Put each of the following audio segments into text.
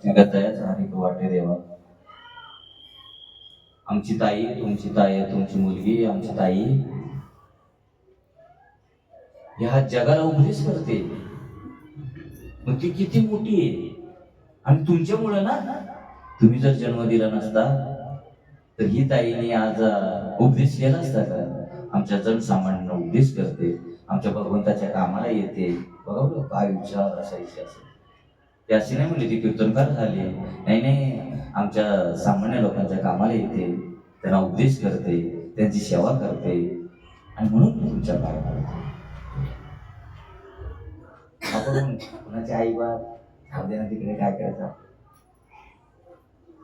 जगतयाच हरिक वाटे देवा. आमची ताई, तुमची ताई, तुमची मुलगी, आमची ताई ह्या जगाला उपदेश करते. मग ती किती मोठी आहे. आणि तुमच्यामुळे ना, तुम्ही जर जन्म दिला नसता तर ही ताईने आज उपदेश केला असता का? आमच्या जनसामान्यांना उपदेश करते, आमच्या भगवंताच्या कामाला येते. बघा काय विचार असायचे असेल. ते अशी नाही म्हणजे ती कीर्तनकार झाली, नाही नाही, आमच्या सामान्य लोकांच्या कामाला येते, त्यांना उपदेश करते, त्यांची सेवा करते. आणि म्हणून तुमच्या काळात आपण कोणाची आई बाप ना तिकडे काय करायचं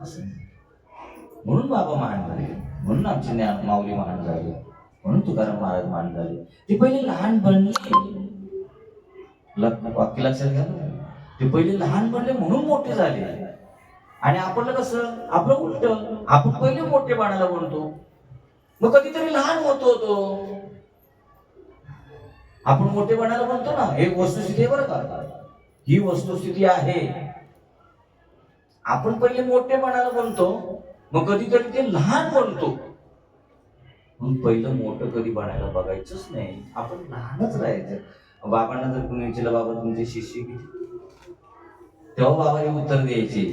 असं. म्हणून बाबा महान झाले, म्हणून आमचे माऊली महान झाले, म्हणून तुकाराम महाराज महान झाले. ते पहिले लहान बनले, वाक्य लक्षात घ्या. ते पहिले लहान बनले म्हणून मोठे झाले. आणि आपलं कसं, आपलं उलट, आपण पहिले मोठे बाणाला बनतो, मग कधीतरी लहान होतो. आपण मोठे बनायला बनतो ना, एक वस्तुस्थिती आहे बरं का, ही वस्तुस्थिती आहे. आपण पहिले मोठे बनायला बनतो, मग कधीतरी ते लहान बनतो. म्हणून पहिलं मोठं कधी बनायला बघायचंच नाही, आपण लहानच राहायचं. बाबांना जर कोणी विचारलं, बाबा तुमचे शिष्य किती, तेव्हा बाबा हे उत्तर द्यायचे,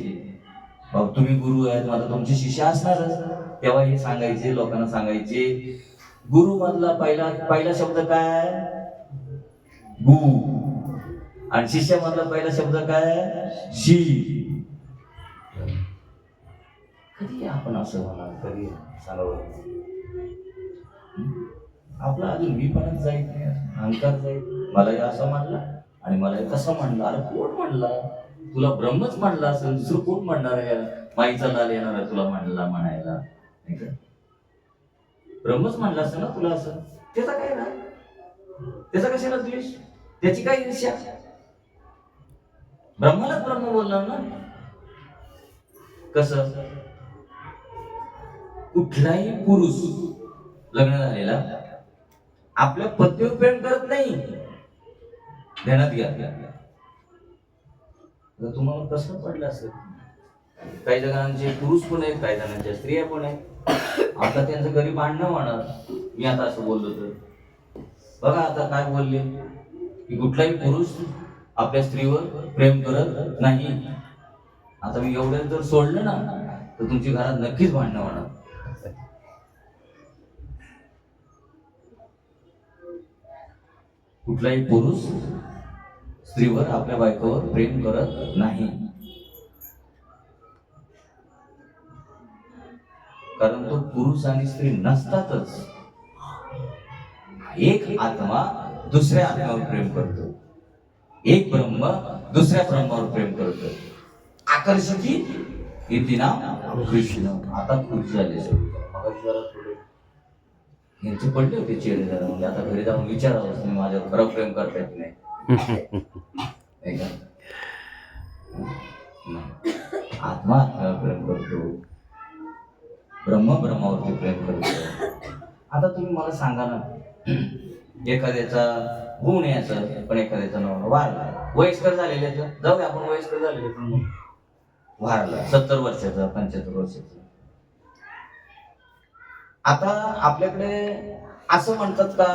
बाबा तुम्ही गुरु आहेत, माझा तुमचे शिष्य असणारच. तेव्हा हे सांगायचे, लोकांना सांगायचे, गुरु मधला पहिला शब्द काय, गु. आणि शिष्यामधला पहिला शब्द काय, शी. कधी आपण असं म्हणा, कधी सांगावं, आपला अजून मी पण जाईल नाही, अहंकार जाईल. मला हे असं म्हणला आणि मला हे कसं म्हणलं. अरे कोण म्हणला तुला? ब्रह्मच म्हणला असेल, दुसरं कोण म्हणणार आहे? माईचा लाल येणार आहे तुला म्हणला म्हणायला, नाही का? ब्रह्मच म्हणला असेल ना तुला असं. त्याचा काय ना, त्याचा कशाला द्वेष, त्याची काय ईर्ष्या? ब्रह्मालाच ब्रह्म बोलणार ना. कसं, कुठलाही पुरुष लग्न झालेला आपल्या पत्नीवर प्रेम करत नाही, ध्यानात घ्या. तुम्हाला प्रश्न पडला असेल, काही जणांचे पुरुष पण आहेत, काही जणांच्या स्त्रिया पण आहेत. आता त्यांचं घरी भांडणं होणार. मी आता असं बोललो तर बघा, आता काय बोलले की कुठलाही पुरुष आपल्या स्त्रीवर प्रेम करत नाही. आता मी एवढं जर सोडलं ना, तर तुमची घरात नक्कीच भांडणं होणार. कुठलाही पुरुष स्त्रीवर, आपल्या बायकोवर प्रेम करत नाही, कारण तो पुरुष आणि स्त्री नसतातच. एक आत्मा दुसऱ्या आत्म्यावर प्रेम करतो, एक ब्रह्म दुसऱ्या ब्रह्मावर प्रेम करतो. आकर्षकी इति नाम कृष्ण. आता खुश झाले यांचे पडले होते चेहरे जरा, म्हणजे आता घरी जाऊन विचारावं तुम्ही माझ्यावर खरं प्रेम करताय की नाही. आत्मा आत्म्यावर प्रेम करतो, ब्रह्म ब्रह्मावरती प्रेम करतो. आता तुम्ही मला सांगा ना, एखाद्याचा गुण यायचं पण एखाद्याचा नवरा वारला, वयस्कर झालेल्याचं जाऊ दे, आपण वयस्कर झालेले पण वारला 70 वर्षाचा 75 वर्षाचा. आता आपल्याकडे असं म्हणतात का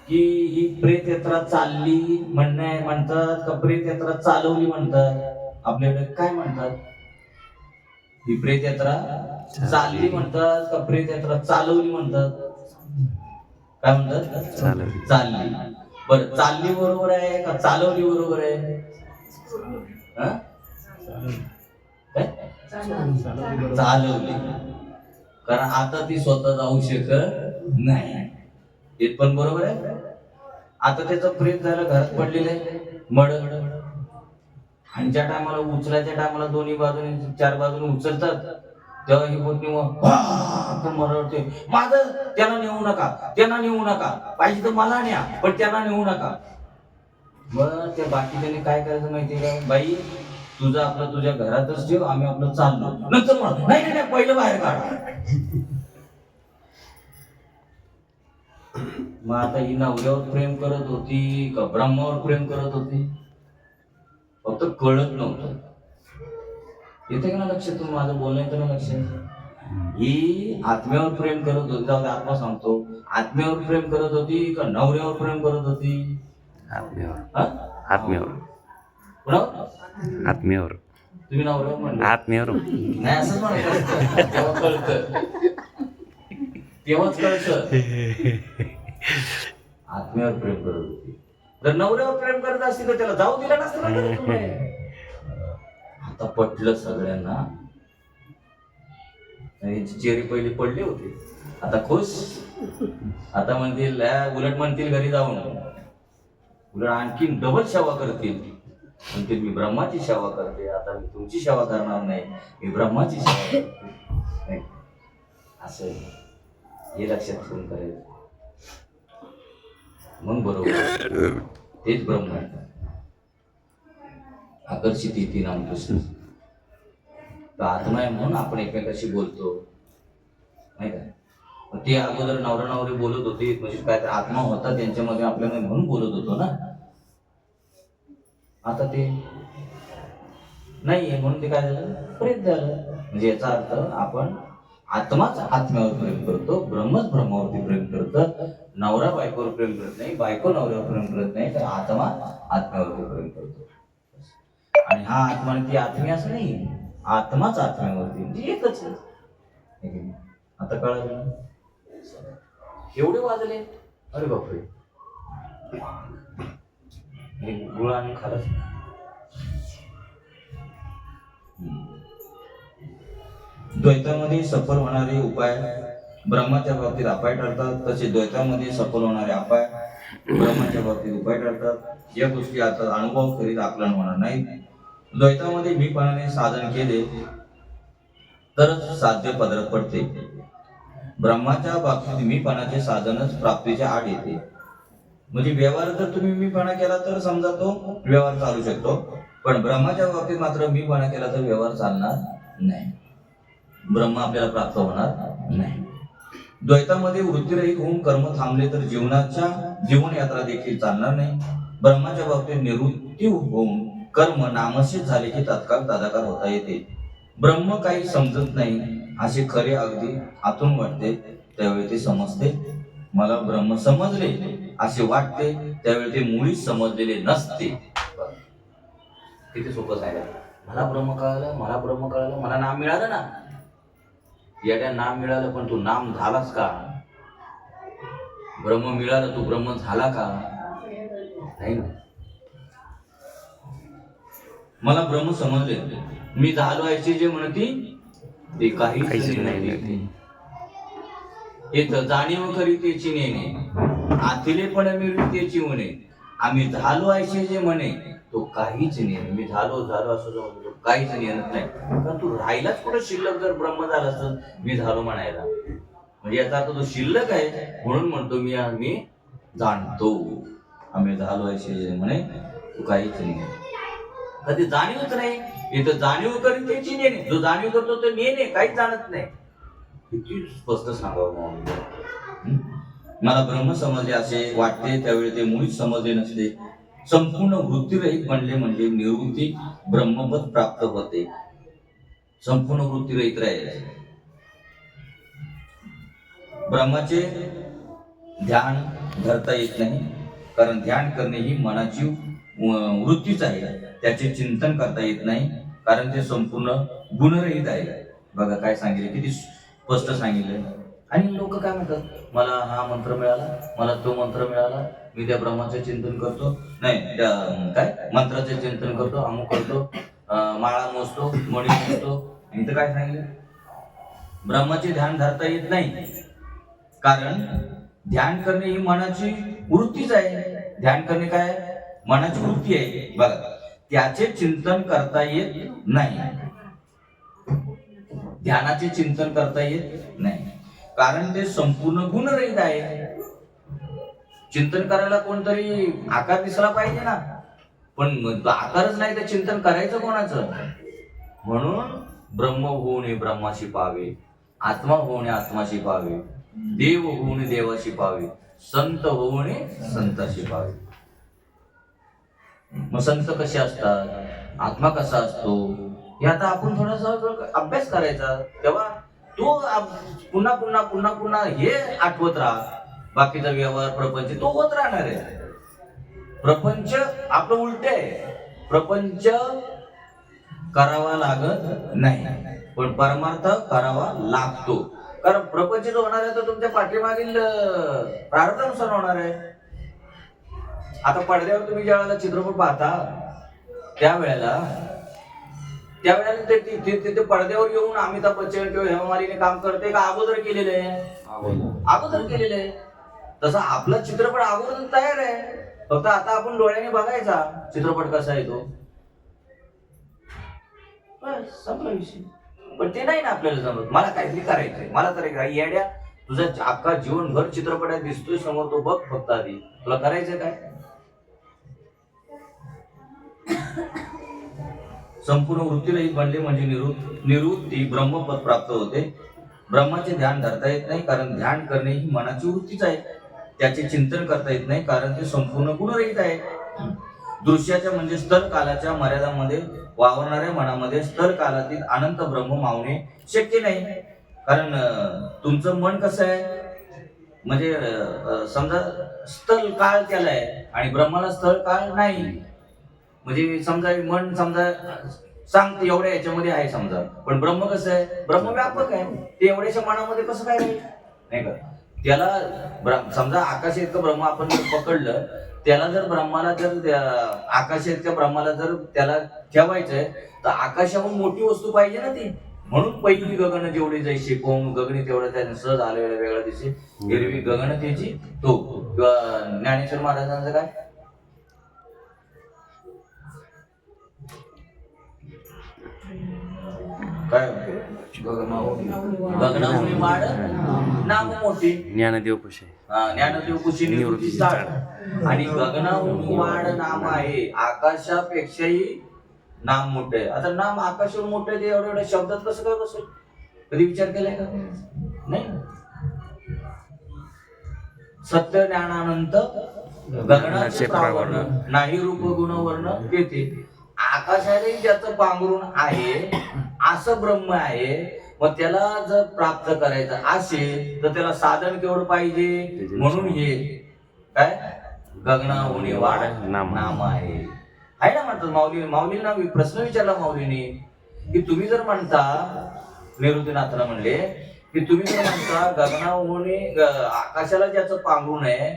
की ही प्रेत यात्रा चालली म्हणतात का प्रेत यात्रा चालवली म्हणतात? आपल्याकडे काय म्हणतात? ही प्रेत यात्रा चालली म्हणतात का प्रेत यात्रा चालवली म्हणतात? काय म्हणतात? चालली. बरं, चालली बरोबर आहे का चालवली बरोबर आहे? चालवली. कारण आता ती स्वतः जाऊ शकत नाही, हे पण बरोबर आहे. आता त्याचं प्रेत झालं, घरात पडलेलं आहे मड, आणि ज्या टायमाला उचलायच्या टायमाला दोन्ही बाजूने 4 बाजूने उचलतात, तेव्हा ही पत्नी मरते, माझं त्यांना नेऊ नका, त्यांना नेऊ नका, पाहिजे तर मला न्या पण त्यांना नेऊ नका. मग त्या बाकीच्याने काय करायचं माहितीये का, बाई तुझं आपलं तुझ्या घरातच ठेव, आम्ही आपलं चाललो. नंतर म्हणतो नाही नाही पहिलं बाहेर काढ. मग आता ही नवऱ्यावर प्रेम करत होती का ब्रह्मावर प्रेम करत होती? फक्त कळत नव्हतं. येते का ना लक्ष? तुम्ही माझं बोलणं येतं ना लक्ष? ही आत्म्यावर प्रेम करत होती, जाऊ दे आत्मा सांगतो, आत्म्यावर प्रेम करत होती का नवऱ्यावर प्रेम करत होती? आत्म्यावर. आत्म्यावर. कुणावर? आत्म्यावर. तुम्ही नवऱ्यावर म्हणले? आत्म्यावर. नाही असंच म्हणायचं असतं. तेव्हा कळतं, तेव्हाच कळतं. आत्म्यावर प्रेम करत होती. जर नवऱ्यावर प्रेम करत असती तर त्याला जाऊ दिला नसतं ना घरी तुम्ही. आता पटलं सगळ्यांना. यांची चेहरे पहिले पडले होते, आता खुश. आता म्हणतील, उलट म्हणतील घरी जाऊन, उलट आणखीन डबल सेवा करतील. म्हणतील मी ब्रह्माची सेवा करते, आता मी तुमची सेवा करणार नाही, मी ब्रह्माची सेवा करते. असं हे लक्षात ठेवून करायचं. मग बरोबर तेच ब्रह्म आहे. आकर्षित येते रामकृष्ण. तर आत्मा आहे म्हणून आपण एकमेकाशी बोलतो, नाही का? ते अगोदर नवरा नवरी बोलत होते, म्हणजे काय तर आत्मा होता त्यांच्यामध्ये आपल्याला म्हणून बोलत होतो ना. आता ते नाहीये म्हणून ते काय झालं? प्रेम झालं. म्हणजे याचा अर्थ आपण आत्माच आत्म्यावर प्रेम करतो, ब्रह्मच ब्रह्मावरती प्रेम करतं. नवरा बायकोवर प्रेम करत नाही, बायको नवऱ्यावर प्रेम करत नाही, तर आत्मा आत्म्यावरती प्रेम करतो. आणि हा आत्मा आणि ती आत्मी असं नाही, आत्माच आत्म्यावरती, म्हणजे एकच आहे. आता कळलं? एवढे वाजले? अरे बापरे, गुळ आणि खारच. द्वैतामध्ये सफल होणारे उपाय ब्रह्माच्या बाबतीत अपाय ठरतात, तसे द्वैतामध्ये सफल होणारे अपाय ब्रह्माच्या बाबतीत उपाय ठरतात. या गोष्टी आता अनुभव करीत आकलन होणार नाही. द्वैतामध्ये मीपणाने साधन केले तरच साध्य पदरात पडते. ब्रह्माच्या बाबतीत मीपणाचे साधनच प्राप्तीच्या आड येते. म्हणजे व्यवहार जर तुम्ही मीपणा केला तर समजा तो व्यवहार चालू शकतो, पण ब्रह्माच्या बाबतीत मात्र मीपणा केला तर व्यवहार चालणार नाही, ब्रह्म आपल्याला प्राप्त होणार नाही. द्वैतामध्ये वृत्तीरहित होऊन कर्म थांबले तर जीवन यात्रा देखील चालणार नाही. ब्रह्माच्या बाबतीत निवृत्ती होऊन कर्म नामशेष झाले की तत्काळ तदाकार होता येते. ब्रह्म काही समजत नाही असे खरे अगदी आतून वाटते, त्यावेळी ते समजते. मला ब्रह्म समजले असे वाटते, त्यावेळी ते मुळीच समजलेले नसते. किती सोपं सांगितलं. मला ब्रह्म कळालं, मला ब्रह्म कळालं, मला नाम मिळालं ना. याच्या नाम मिळालं, पण तू नाम झालास का? ब्रह्म मिळालं, तू ब्रह्म झाला का? नाही ना. मला ब्रह्म समजले, मी झालो आहे जे म्हणती ते काहीच नाही. इथं जाणीव करी त्याची नेणे, आथिलेपण मिळवी त्याची म्हणे. आम्ही झालो आहे जे म्हणे तो काहीच नाही. मी झालो असं काहीच नेणत नाही. कारण तू राहिलाच कुठं शिल्लक. जर ब्रह्म झाला असतं मी झालो म्हणायला, म्हणजे याचा अर्थ तो शिल्लक आहे म्हणून म्हणतो मी जाणतो. आम्ही झालो आहे म्हणे तू काहीच नाही. कधी जाणीवच नाही. इथं जाणीव करी त्याची नेणे, जो जाणीव करतो तो नेणे, काहीच जाणत नाही. किती स्पष्ट सांगावं. मला ब्रह्म समजले असे वाटते, त्यावेळी ते मुळीच समजले नसते. संपूर्ण वृत्तीरहित बनले म्हणजे निवृत्ती ब्रह्मपद प्राप्त होते. संपूर्ण वृत्तीरहित राहिले. ब्रह्माचे ध्यान धरता येत नाही, कारण ध्यान करणे ही मनाची वृत्तीच आहे. त्याचे चिंतन करता येत नाही, कारण ते संपूर्ण गुणरहित आहे. बघा काय सांगितले, किती स्पष्ट सांगितले. आणि लोक काय म्हणतात, मला हा मंत्र मिळाला, मला तो मंत्र मिळाला, मी त्या ब्रह्माचे चिंतन करतो, नाही त्या काय मंत्राचे चिंतन करतो, अमुक करतो, माळा मोजतो, मणी मोजतो. इथं काय सांगितलं, ब्रह्माचे ध्यान धरता येत नाही, कारण ध्यान करणे ही मनाची वृत्तीच आहे. ध्यान करणे काय मनाची वृत्ती आहे. बघा, त्याचे चिंतन करता येत नाही, ध्यानाचे चिंतन करता येत नाही, कारण ते संपूर्ण गुणरहित आहे. चिंतन करायला कोणतरी आकार दिसला पाहिजे ना, पण आकारच नाही तर चिंतन करायचं कोणाचं? म्हणून ब्रह्म होऊन ब्रह्माशी पावे, आत्मा होऊन आत्माशी पावे, देव होऊन देवाशी पावे, संत होऊन संताशी पावे. मग संत कसे असतात, आत्मा कसा असतो, हे आता आपण थोडासा अभ्यास करायचा. तेव्हा तो पुन्हा पुन्हा पुन्हा पुन्हा हे आठवत राहा. बाकीचा व्यवहार प्रपंच तो होत राहणार आहे. प्रपंच आपलं उलट आहे. प्रपंच करावा लागत नाही, पण परमार्थ करावा लागतो. कारण प्रपंच जो होणार आहे तो तुमच्या पाठीमागील प्रारब्धानुसार होणार आहे. आता पडद्यावर तुम्ही ज्या वेळेला चित्रपट पाहता त्यावेळेला ते पडद्यावर येऊन अमिताभ बच्चन किंवा हेमा मालिनी काम करते का अगोदर केलेलं आहे? अगोदर केलेलं आहे. तसा आपला चित्रपट अगोदर तयार आहे. फक्त आता आपण डोळ्याने बघायचा चित्रपट कसा आहे तो, बस संपला विषय. पण ते नाही ना आपल्याला जमत. मला काहीतरी करायचंय, मला तर येड्या तुझा अख्खा जीवनभर चित्रपटात दिसतोय समोर, तो बघ फक्त आधी तुला करायचं काय. संपूर्ण वृत्तीरहित बनले म्हणजे निवृत्ती ब्रह्मपद प्राप्त होते. ब्रह्माचे ध्यान धरता येत नाही, कारण ध्यान करणे ही मनाची वृत्तीच आहे. त्याचे चिंतन करता येत नाही, कारण ते संपूर्ण गुणरहित आहे. दृश्याच्या म्हणजे स्थल कालाच्या मर्यादामध्ये वावरणाऱ्या मनामध्ये स्थल कालातील अनंत ब्रह्म मावणे शक्य नाही. कारण तुमचं मन कसं आहे, म्हणजे समजा स्थल काळ केलाय आणि ब्रह्माला स्थळ काळ नाही. म्हणजे समजा मन समजा सांगते एवढ्या याच्यामध्ये आहे समजा, पण ब्रह्म कसं आहे, ब्रह्म व्यापक आहे. ते एवढ्याच्या मनामध्ये कसं काय नाही का. त्याला समजा आकाश इतकं ब्रह्म आपण जर पकडलं, त्याला जर ब्रह्माला जर आकाश इतक्या ब्रह्माला जर त्याला ठेवायचंय तर आकाशाहून मोठी वस्तू पाहिजे ना ती. म्हणून पहिली गगन जेवढे जैसे कोण गगनी तेवढं त्याने सहज आलेला वेगळा दिसे, एरवी गगन त्याची तो. किंवा ज्ञानेश्वर महाराजांचं काय, काय गगनाहून वाढ नाम मोठी, ज्ञानदेव कुशे, ज्ञानदेव कुशी निवृत्ती स्थान. आणि गगनाहून वाढ नाम आहे, आकाशापेक्षाही नाम मोठं आहे. आता नाम आकाशाहून मोठं आहे, एवढ्या एवढ्या शब्दात कसं काय बसेल? कधी विचार केलाय का? नाही. सत्य ज्ञानानंत गगनाचे प्रावर्ण नाही रूप गुण वर्ण येते. आकाशाने ज्याचं पांघरून आहे असं ब्रह्म आहे. मग त्याला जर प्राप्त करायचं असेल तर त्याला साधन केवढं पाहिजे? म्हणून हे काय गगनाहून वाढ नाम आहे ना म्हणतात. माऊलींना प्रश्न विचारला माऊलीने की तुम्ही जर म्हणता, निवृत्तीनाथला म्हणले की तुम्ही जर म्हणता गगनाहून आकाशाला ज्याचं पांघरून आहे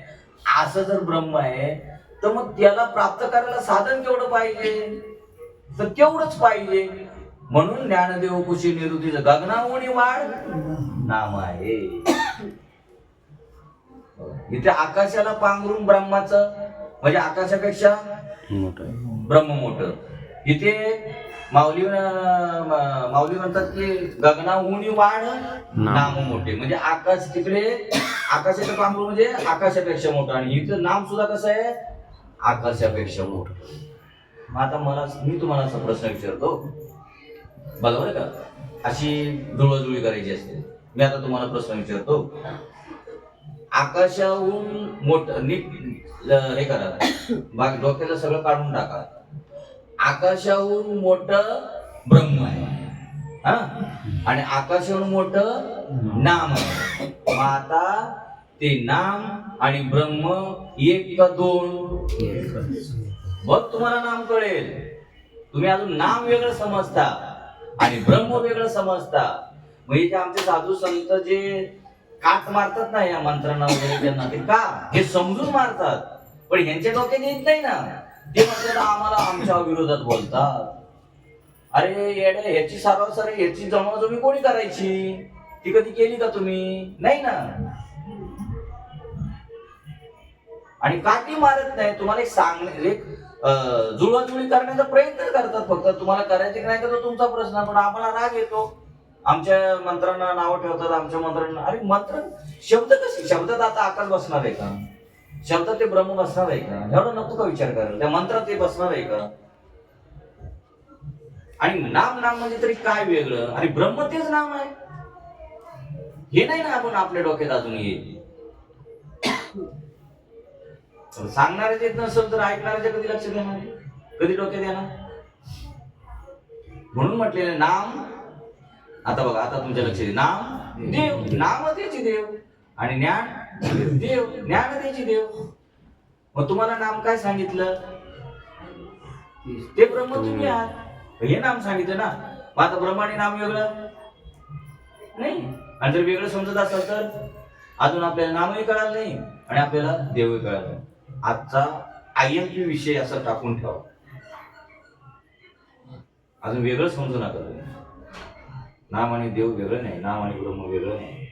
असं जर ब्रह्म आहे, तर मग त्याला प्राप्त करायला साधन केवढं पाहिजे? तर तेवढंच पाहिजे. म्हणून ज्ञानदेव कुशी निवृत्तीचं गगनाहून वाढ नाम आहे. इथे आकाशाला पांघरून ब्रह्माचं म्हणजे आकाशापेक्षा ब्रह्म मोठं. इथे माऊली म्हणतात की गगनाहून वाढ नाम मोठे, म्हणजे आकाश तिकडे आकाशाचं पांघरून म्हणजे आकाशापेक्षा मोठं, आणि इथं नाम सुद्धा कसं आहे, आकाशापेक्षा मोठं. मग आता मी तुम्हाला असा प्रश्न विचारतो, बरोबर का? अशी जुळवाजुळी करायची असते. मी आता तुम्हाला प्रश्न विचारतो, आकाशाहून मोठं हे करा, बाकी डोक्याला सगळं काढून टाका. आकाशाहून मोठं ब्रह्म आहे हा, आणि आकाशाहून मोठं नाम आहे. मग आता ते नाम आणि ब्रह्म एक का दोन? बघ तुम्हाला नाम कळेल. तुम्ही अजून नाम वेगळं समजता आणि ब्रह्म वेगळं समजता. मग हे आमचे साधू संत जे काट मारतात ना या मंत्रांना वगैरे, त्यांना ते का हे समजून मारतात, पण ह्यांच्या डोक्यात येत नाही ना. ते म्हणतात आम्हाला आमच्या विरोधात बोलतात. अरे येड्या, ह्याची सारवासार ह्याची जमाजमी कोणी करायची? ती कधी केली का तुम्ही? नाही ना. आणि काठी मारत नाही तुम्हाला, एक सांगणे जुळवाजुळी करण्याचा प्रयत्न करतात. फक्त तुम्हाला करायचे की नाही का तो तुमचा प्रश्न, पण आम्हाला राग येतो. आमच्या मंत्रांना नाव ठेवतात, आमच्या मंत्रांना. अरे मंत्र शब्द कसे? शब्दात आता आकाश बसणार आहे का? शब्दात ते ब्रह्म बसणार आहे का? एवढं नको का विचार करायला? त्या मंत्रात ते बसणार आहे का? आणि नाम म्हणजे तरी काय वेगळं, आणि ब्रह्म तेच नाम आहे हे नाही ना आपण आपल्या डोक्यात अजून येईल. सांगणारे येत नसेल तर ऐकणाऱ्याच्या कधी लक्ष देणार? कधी डोक्यात येणार? म्हणून म्हटलेलं नाम. आता बघा, आता तुमच्या लक्षात येईल. नाम देव, नाम त्याची देव, आणि ज्ञान देव, ज्ञान त्याची देव. मग तुम्हाला नाम काय सांगितलं? ते ब्रह्म तुम्ही आहात, हे नाम सांगितलं ना. मग आता ब्रह्म आणि नाम वेगळं नाही. आणि जर वेगळं समजत असेल तर अजून आपल्याला नामही कळालं नाही आणि आपल्याला देवही कळालं नाही. आजचा IMP विषय असा टाकून ठेवा, अजून वेगळं समजू नका. नाम आणि देव वेगळं नाही, नाम आणि ब्रह्म वेगळं नाही.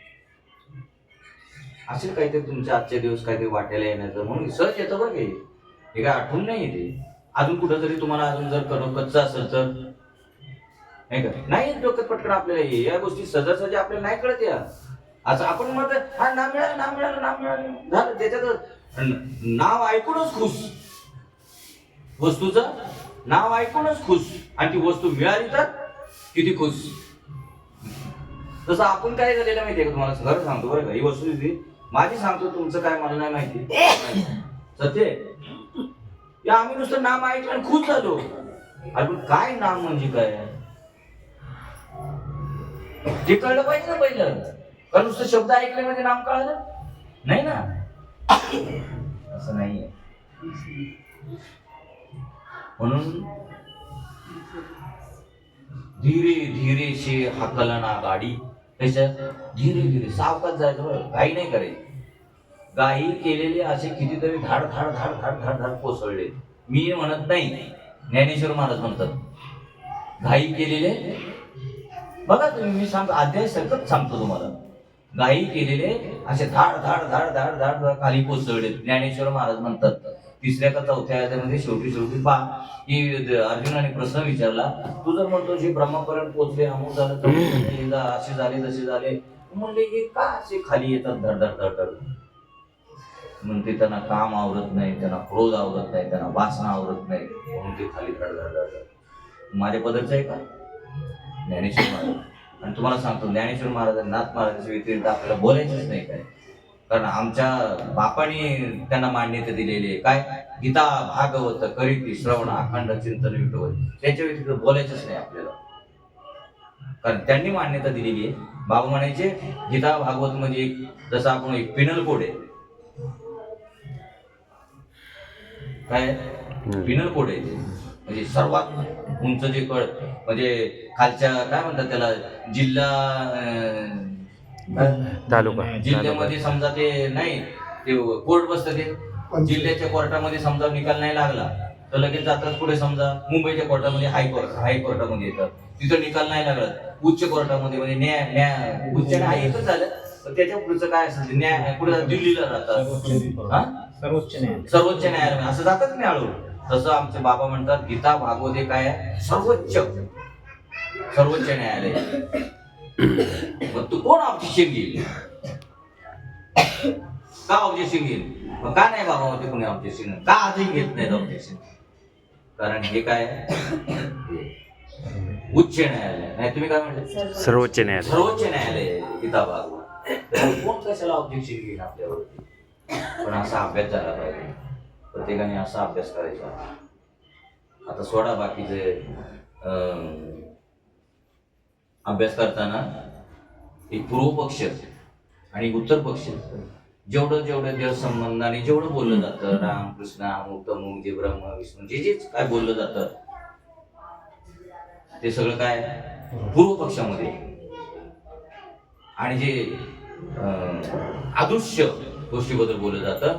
असेल काहीतरी तुमच्या आजचे दिवस काहीतरी वाटायला येण्याचं, म्हणून सहज येतं बरं काही, हे काय आठवून नाही येते. अजून कुठं तरी तुम्हाला अजून जर कच्चं असेल तर नाही डोक्यात पटकन आपल्याला या गोष्टी सहजासहजी आपल्याला नाही कळत. या असं आपण म्हणतो हा नाम मिळालं, नाम मिळालं, नाम मिळालं झालं. त्याच्यात नाव ऐकूनच खुश, वस्तूचं नाव ऐकूनच खुश, आणि ती वस्तू मिळाली तर किती खुश. तसं आपण काय झालेलं माहितीये का तुम्हाला? खरं सांगतो बरं का, ही वस्तू माझी सांगतो, तुमचं काय मला नाही माहिती. सत्य या आम्ही नुसतं नाम ऐकलं आणि खुश झालो. अरे पण काय नाम म्हणजे काय ते कळलं पाहिजे ना पहिलं. कारण नुसतं शब्द ऐकले म्हणजे नाम कळलं नाही ना, असं नाहीये. म्हणून धीरे धीरे शे हाकलना गाडी. त्याच्यात धीरे धीरे सावकाश जायचं बरं, घाई नाही करायची. घाई केलेले असे कितीतरी धाड धाड धाड धाड धाड धाड कोसळले. मी म्हणत नाही, ज्ञानेश्वर महाराज म्हणतात घाई केलेले. बघा तुम्ही, मी सांगतो अध्याय सकट सांगतो तुम्हाला. घाई केलेले असे धाड धाड धाड धाड धाड खाली कोसळले. ज्ञानेश्वर महाराज म्हणतात तिसऱ्या का चौथ्या अध्यायामध्ये शेवटी पहा की अर्जुनाने प्रश्न विचारला, तू जर म्हणतो जे ब्रह्मापर्यंत पोहोचले, अमुक झालं तर असे झाले तसे झाले, म्हणले हे का असे खाली येतात धड धड धड धड. म्हणते त्यांना काम आवरत नाही, त्यांना क्रोध आवरत नाही, त्यांना वासना आवरत नाही, म्हणून ते खाली धड धड धड. माझ्या पदाचं आहे का? ज्ञानेश्वर महाराज. आणि तुम्हाला सांगतो, ज्ञानेश्वर महाराज नाथ महाराजांच्या व्यतिरिक्त आपल्याला बोलायचंच नाही काय. कारण आमच्या बापाने त्यांना मान्यता दिलेली आहे काय, गीता भागवत करीती श्रवण अखंड चिंतन विठोबा. त्याच्या व्यतिरिक्त बोलायचंच नाही आपल्याला, कारण त्यांनी मान्यता दिलेली आहे. बाबा म्हणायचे गीता भागवत म्हणजे एक, जसं आपण एक पिनल कोड आहे. काय पिनल कोड आहे ते, म्हणजे सर्वात उंच जे कळ, म्हणजे खालच्या काय म्हणतात त्याला, तालुका जिल्ह्यामध्ये समजा ते नाही, ते कोर्ट बसतं, ते जिल्ह्याच्या कोर्टामध्ये समजा निकाल नाही लागला तर लगेच जातात पुढे. समजा मुंबईच्या कोर्टामध्ये हायकोर्टामध्ये येतात, तिथं निकाल नाही लागला उच्च कोर्टामध्ये, म्हणजे न्याय उच्च न्याय एकच झालं, तर त्याच्या पुढचं काय असेल न्याय पुढे दिल्लीला जातात, सर्वोच्च न्यायालय असं जातात मी हळू. तसं आमचे बाबा म्हणतात गीता भागवत काय आहे, सर्वोच्च न्यायालय. मग तू कोण ऑब्जेक्शन घेईल? का ऑब्जेक्शन घेईल? मग का नाही बाबा मध्ये कोणी ऑब्जेक्शन का आजही घेत नाही ऑब्जेक्शन? कारण हे काय उच्च न्यायालय नाही, तुम्ही काय म्हणले सर्वोच्च न्यायालय. सर्वोच्च न्यायालय गीता भागवत. कोण कशाला ऑब्जेक्शन घेईल आपल्यावरती? पण असा अभ्यास झाला पाहिजे, प्रत्येकाने असा अभ्यास करायचा. आता सोडा बाकीचे अभ्यास करताना एक पूर्व पक्ष आणि उत्तर पक्ष, जेवढं देव संबंधाने जेवढं बोललं जातं, राम कृष्ण अमुक तमुक, जे ब्रह्म विष्णू जे काय बोललं जातं ते सगळं काय पूर्व पक्षामध्ये. आणि जे अदृश्य गोष्टीबद्दल बोललं जातं,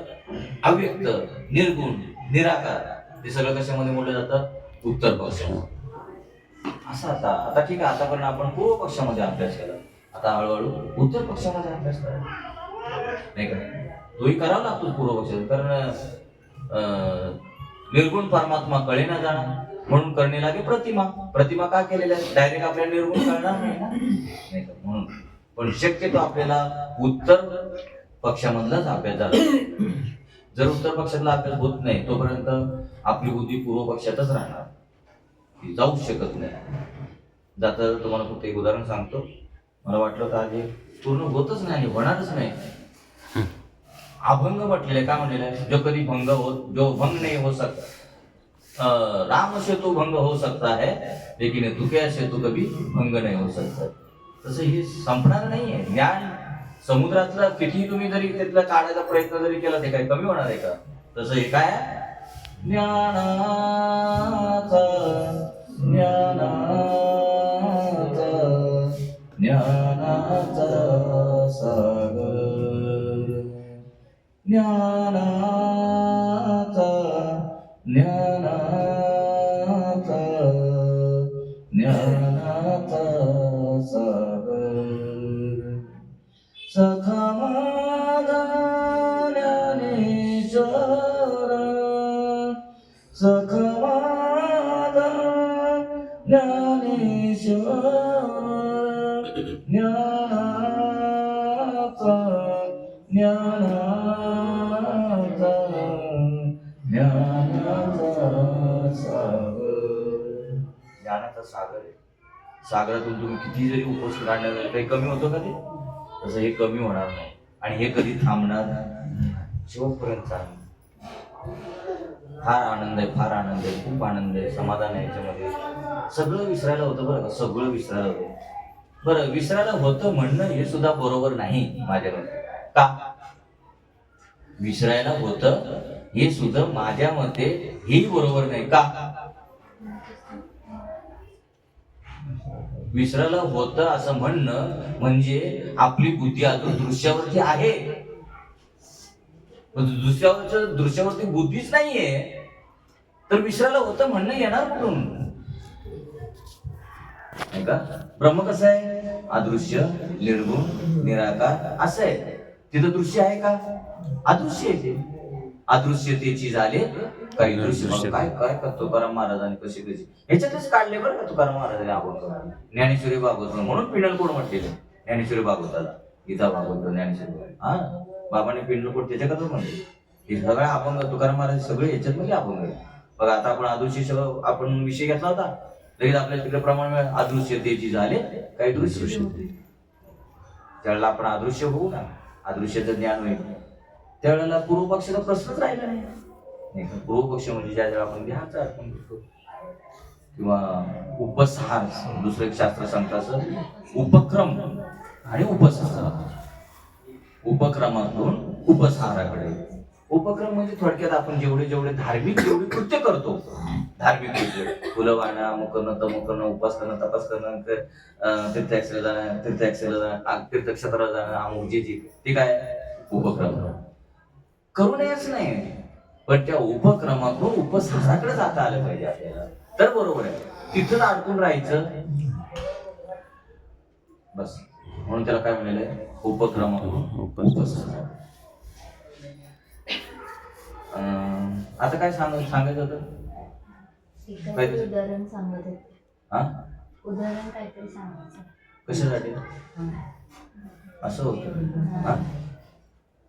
अव्यक्त, निर्गुण, निराकार, ते सगळं कशामध्ये बोललं जातं? उत्तर पक्षामध्ये. असं आता ठीक आहे, आतापर्यंत आपण पूर्व पक्षामध्ये अभ्यास केला, आता हळूहळू उत्तर पक्षामध्ये अभ्यास करायचा नाही का? तोही करावा लागतो पूर्व पक्षात, कारण निर्गुण परमात्मा कळे ना जाणार, म्हणून करणे लागे प्रतिमा का केलेल्या डायरेक्ट आपल्याला निर्गुण कळणार नाही ना, नाही का? म्हणून पण शक्यतो आपल्याला उत्तर पक्षामधलाच अभ्यास झाला. जर उत्तर पक्षातला अभ्यास होत नाही तोपर्यंत आपली बुद्धी पूर्व पक्षातच राहणार, ती जाऊ शकत नाही. जाता तुम्हाला फक्त एक उदाहरण सांगतो. मला वाटलं का हे पूर्ण होतच नाही, होणारच नाही. अभंग म्हटलेलं आहे, काय म्हटलेलं आहे? जो कधी भंग होत, जो भंग नाही हो सकता, राम सेतु भंग हो सकता है लेकिन तुक्या सेतु कभी भंग नाही हो सकता. तसं हे संपणार नाहीये. ज्ञान समुद्रातलं किती तुम्ही जरी त्यातलं काढायचा प्रयत्न जरी केला ते काही कमी होणार आहे का? तसं हे काय ज्ञानाचा ज्ञानाचा ज्ञानाचा सागर ज्ञानाचा ज्ञानाचा ज्ञानाचा सागर सखा माझा ज्ञानेश्वर सखा माझा ज्ञानेश्वर ज्ञानाचा ज्ञानाचा ज्ञानाचा सागर. ज्ञानाचा सागर आहे. सागरातून तुम्ही किती जरी उपस्थित काढण्यात काही कमी होतं का ते? तसं हे कमी होणार नाही आणि हे कधी थांबणार शेवटपर्यंत चालणार. फार आनंद आहे, फार आनंद आहे, खूप आनंद आहे, समाधान आहे याच्यामध्ये. सगळं विसरायला होतं बरं का, सगळं विसरायला होतं. बरं, विसरायला होतं म्हणणं हे सुद्धा बरोबर नाही माझ्या मते. का विसरायला होतं हे सुद्धा माझ्या मते हेही बरोबर नाही. का विसरायला होतं असं म्हणणं म्हणजे आपली बुद्धी अजून दृश्यावरती आहे. दृश्यावरती बुद्धीच नाहीये तर विसरायला होतं म्हणणं येणार कुठून? नाही का? ब्रह्म कसं आहे? अदृश्य, निर्गुण, निराकार असं आहे. तिथं दृश्य आहे का? अदृश्य आहे ते. अदृश्यतेची झाले काही दृश्य. काय काय करतो तुकाराम महाराजांनी कशी ह्याच्यातच काढले बरं का तुकाराम महाराजांनी अभंग. ज्ञानेश्वरी भागवत म्हणून पिंडलकोड म्हटलेलं ज्ञानेश्वरी भागवताला. गीता भागवत ज्ञानेश्वरी हा बाबाने पिंडलकोड त्याच्याकडे म्हणले. हे सगळ्या अभंग तुकाराम महाराज सगळे याच्यात मध्ये अभंग आहे बघा. आता आपण अदृश्य आपण विषय घेतला होता लगेच आपल्याला तिकडे प्रमाण अदृश्यतेची झाले काही दृश्य. त्यावेळेला आपण अदृश्य होऊ ना, अदृश्याचं ज्ञान होईल. त्यावेळेला पूर्व पक्षाचा प्रश्नच राहिला नाही. पूर्व पक्ष म्हणजे ज्या वेळेला आपण ध्यानाचा अर्पण करतो किंवा उपसहार, दुसरं एक शास्त्र सांगतं उपक्रम आणि उपसहार. उपक्रमातून उपसहाराकडे. उपक्रम म्हणजे थोडक्यात आपण जेवढे जेवढे धार्मिक जेवढे कृत्य करतो, धार्मिक कृत्य फुलं वाहणं, अमुक करणं, तमुक करणं, उपास करणं, तपास करणं, तीर्थयात्रेला जाणं, तीर्थक्षेत्राला जाणं, अमुक जे ते काय उपक्रम करू नयेच नाही. पण त्या उपक्रमातून उपसहाराकडे जाता आलं पाहिजे आपल्याला तर बरोबर आहे. तिथंच अडकून राहायचं बस. म्हणून त्याला काय म्हणाले? उपक्रमातून उपसहार. आता काय सांगायचं होतं? उदाहरण सांगत होते. उदाहरण काहीतरी सांगायचं. कशासाठी असं होतं?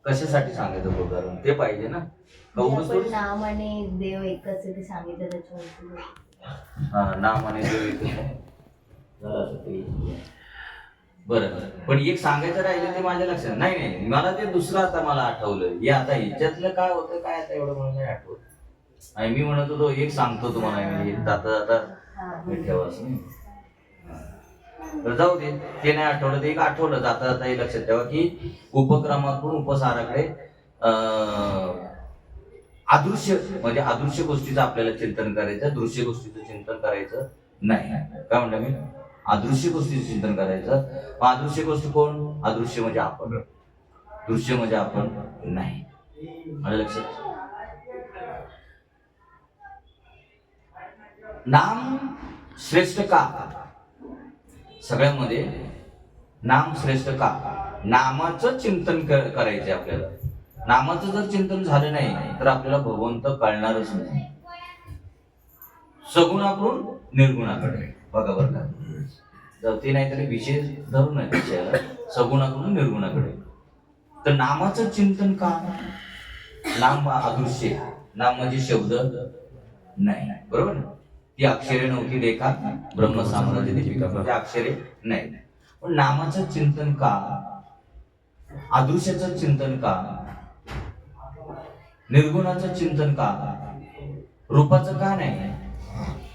कशासाठी सांगायचं उदाहरण ते पाहिजे ना. नाम आणि देव एकच ते सांगितलं त्याच्यावरती. नाम आणि देव एकच. बरं, पण एक सांगायचं राहिलं ते माझ्या लक्षात नाही. मला ते दुसरं आता मला आठवलं. हे आता ह्याच्यातलं काय होतं काय आता एवढं मला नाही आठवत. आणि मी म्हणत होतो एक सांगतो तुम्हाला जाता जाता ठेवाच नाही. जाऊ दे, ते नाही आठवलं ते एक आठवलं. जाता जाता हे लक्षात ठेवा की उपक्रमातून उपसाराकडे अदृश्य म्हणजे अदृश्य गोष्टीचं आपल्याला चिंतन करायचं, दृश्य गोष्टीचं चिंतन करायचं नाही. काय म्हणलं मी? अदृश्य गोष्टीचं चिंतन करायचं. अदृश्य गोष्ट कोण? अदृश्य म्हणजे आपण, दृश्य म्हणजे आपण नाही. मला लक्षात. नाम श्रेष्ठ का? सगळ्यांमध्ये नाम श्रेष्ठ का? नामाचं चिंतन करायचंय आपल्याला. नामाचं जर चिंतन झालं नाही तर आपल्याला भगवंत कळणारच नाही. सगुणाकडून निर्गुणाकडे बघा बरं का. ते नाहीतरी विशेष धरून आहे विषयाला. सगुणाकडून निर्गुणाकडे. तर नामाचं चिंतन का? नाम अदृश्य. नाम म्हणजे शब्द नाही, बरोबर ना. ती अक्षरे नव्हती रेखा ब्रह्म साम्राज्य दीपिका म्हणजे अक्षरे नाही. पण नामाचं चिंतन का? अदृश्याचं चिंतन का? निर्गुणाचं चिंतन का? रूपाचं का नाही?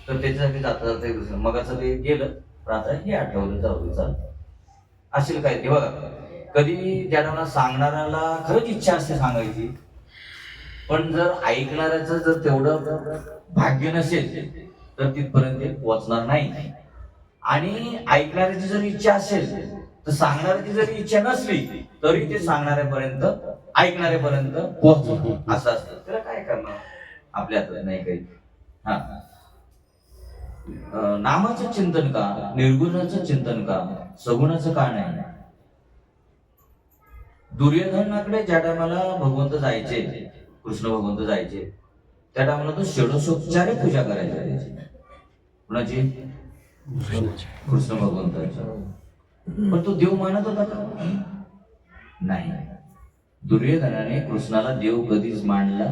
तर त्याच्यासाठी जाता जाता मगाचं ते गेलं, पण आता हे आठवलं, जाऊ दे चालतं. असेल काय ते बघा, कधी ज्याला सांगणाऱ्याला खरंच इच्छा असते सांगायची, पण जर ऐकणाऱ्याचं जर तेवढं भाग्य नसेल तर तिथपर्यंत ते पोहोचणार नाही. आणि ऐकणाऱ्याची जर इच्छा असेल तर सांगणाऱ्याची जरी इच्छा नसली तरी ते सांगणाऱ्यापर्यंत ऐकणाऱ्यापर्यंत पोहोचतो, असं असतं. त्याला काय करणार, आपल्या हातात नाही काही. हा, नामाचं चिंतन का, निर्गुणाचं चिंतन का, सगुणाचं का नाही? दुर्योधनाकडे ज्या टायमाला भगवंत जायचे, कृष्ण भगवंत जायचे, त्या टायमाला तो षोडशोपचारे पूजा करायचा त्याची. कुणाची? कृष्ण भगवंताची. पण तो देव मानत होता का? नाही. दुर्योधनाने कृष्णाला देव कधीच मानला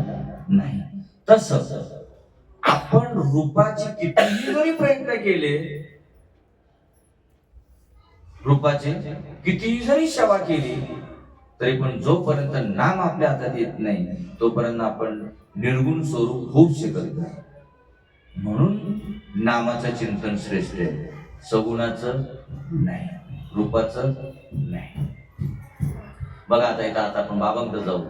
नाही. तसंच आपण रूपाचे कितीही जरी प्रयत्न केले, रूपाचे कितीही जरी सेवा केली, तरी पण जोपर्यंत नाम आपल्या हातात येत नाही तोपर्यंत आपण निर्गुण स्वरूप होऊ शकत नाही. म्हणून नामाचं चिंतन श्रेष्ठ आहे, सगुणाचं नाही, रूपाचं नाही. बघा आता इथं आता आपण बाबांकडे जाऊ.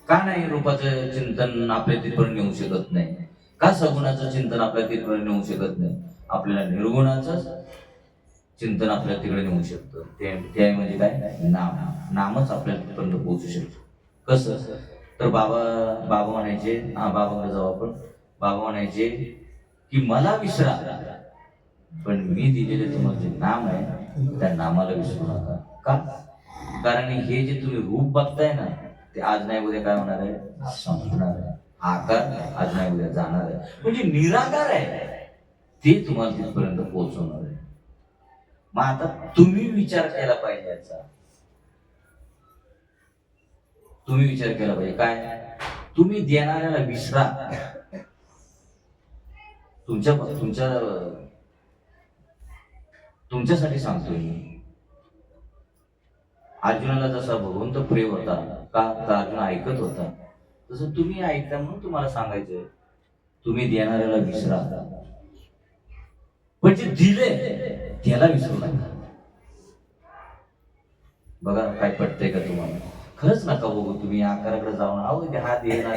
का नाही रूपाचं चिंतन आपल्या तिथपर्यंत नेऊ शकत नाही? का सगुणाचं चिंतन आपल्या तिथपर्यंत नेऊ शकत नाही? आपल्याला निर्गुणाचं चिंतन आपल्या तिकडे नेऊ शकतं. ते म्हणजे काय? नाम. नामच आपल्या तिथपर्यंत पोहोचू शकतो. कसं? तर बाबा म्हणायचे, बाबाकडे जाऊ आपण. बाबा म्हणायचे की मला विसरा, पण मी दिलेले तुम्हाला जे नाम आहे त्या नामाला विसरू नका. का? कारण हे जे तुम्ही रूप बघताय ना, ते आज नाही उद्या काय होणार आहे? संपणार आहे. आकार आज नाही उद्या जाणार आहे. म्हणजे निराकार आहे, ते तुम्हाला तिथपर्यंत पोहोचवणार आहे. मग आता तुम्ही विचार केला पाहिजे याचा. तुम्ही विचार केला पाहिजे काय? तुम्ही देणाऱ्याला विसरा. तुमच्यासाठी सांगतोय मी. अर्जुनाला जसा भगवंत प्रिय होता का, अर्जुन ऐकत होता, तसं तुम्ही ऐकता म्हणून तुम्हाला सांगायचंय, तुम्ही देणाऱ्याला विसरा, पण जे दिले त्याला विसरू नका. बघा काय पटतंय का तुम्हाला? खरंच नका बघू तुम्ही आकाराकडे जाऊन, अहो ते हात ये ना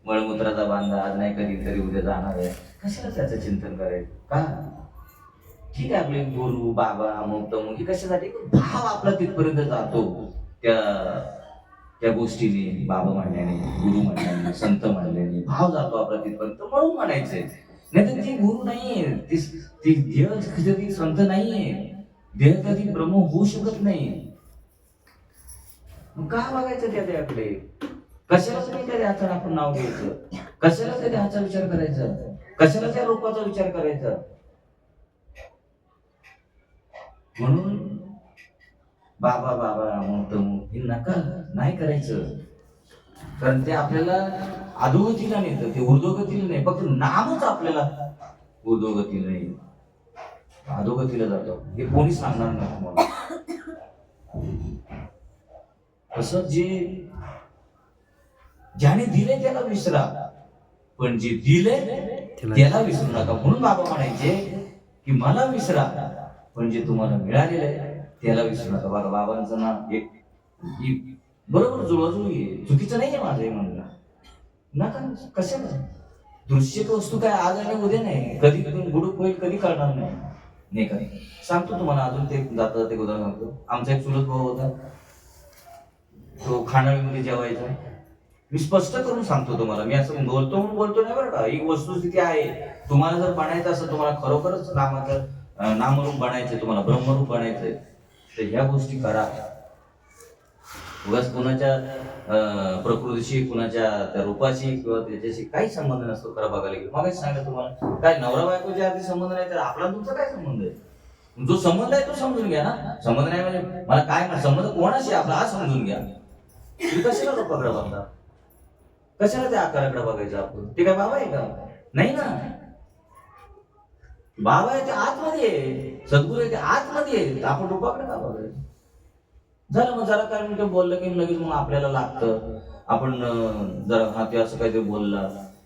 मळमूत्राचा बांधा, आज नाही कधीतरी उद्या जाणार आहे, कशाला त्याचं चिंतन करायचं? का? ठीक आहे, आपले गुरु बाबा अमुक तमुक कशासाठी? भाव आपला तिथपर्यंत जातो त्या गोष्टीने, बाबा म्हणल्याने, गुरु म्हणल्याने, संत म्हणल्याने भाव जातो आपला तिथपर्यंत, म्हणून म्हणायचंय. नाही तर ती गुरु नाहीये, ती देह कधी संत नाहीये, देह कधी ब्रह्म होऊ शकत नाही. मग का बघायचं त्या देहाकडे? कशाला तुम्ही त्या देहाचं आपण नाव घ्यायचं? कशाला त्या देहाचा विचार करायचा? कशाला त्या रूपाचा विचार करायचा? म्हणून बाबा बाबा अमुक तमुक हे नका, नाही करायचं. कारण ते आपल्याला अधोगतीला नेतं, ते ऊर्ध्वगतीला नाही. फक्त नामच आपल्याला ऊर्ध्वगतीला नाही, अधोगतीला जातो. हे कोणी सांगणार नाही तुम्हाला. असं ज्याने दिले त्याला विसरा, पण जे दिले त्याला विसरू नका. म्हणून बाबा म्हणायचे की मला विसरा, पण जे तुम्हाला मिळालेलं आहे त्याला विसरू नका. बघा बाबांचं नाव एक बरोबर जुळवाजुळी आहे, चुकीचं नाहीये माझं हे म्हणणं. नका, कशाला? दृश्य वस्तू काय आज आणि उद्या नाही, कधी गुडूप होईल कधी कळणार नाही का? सांगतो तुम्हाला अजून ते जाता जाते उदाहरण सांगतो. आमचा एक चुलत भाऊ होता, तो खानावळीमध्ये जेवायचा. मी स्पष्ट करून सांगतो तुम्हाला, मी असं बोलतो नाही बरं का, ही वस्तुस्थिती आहे. तुम्हाला जर बनायचं असं, तुम्हाला खरोखरच नामरूप बनायचंय, तुम्हाला ब्रह्मरूप बनायचंय, तर ह्या गोष्टी करा. उगाच कुणाच्या प्रकृतीशी, कुणाच्या त्या रूपाशी किंवा त्याच्याशी काही संबंध नसतो. खरं बघायला गेलो मग सांगितलं तुम्हाला, काय नवरा बायकोचे आधी संबंध नाही तर आपला तुमचा काय संबंध आहे? जो संबंध आहे तो समजून घ्या ना. संबंध नाही म्हणजे मला काय संबंध कोणाशी आपला हा समजून घ्या. तुम्ही कशाला रूपाकडे बघता? कशाला त्या आकाराकडे बघायचं आपण? ते काय बाबा आहे का? नाही ना. बाबा आहे ते आतमध्ये आहे, सद्गुरू आहे ते आतमध्ये आहे. आपण रूपाकडे का बघायचं? झालं मग जरा काय मिनिटं बोललं की लगेच मग आपल्याला लागतं आपण जरा हा ते असं काहीतरी बोलला,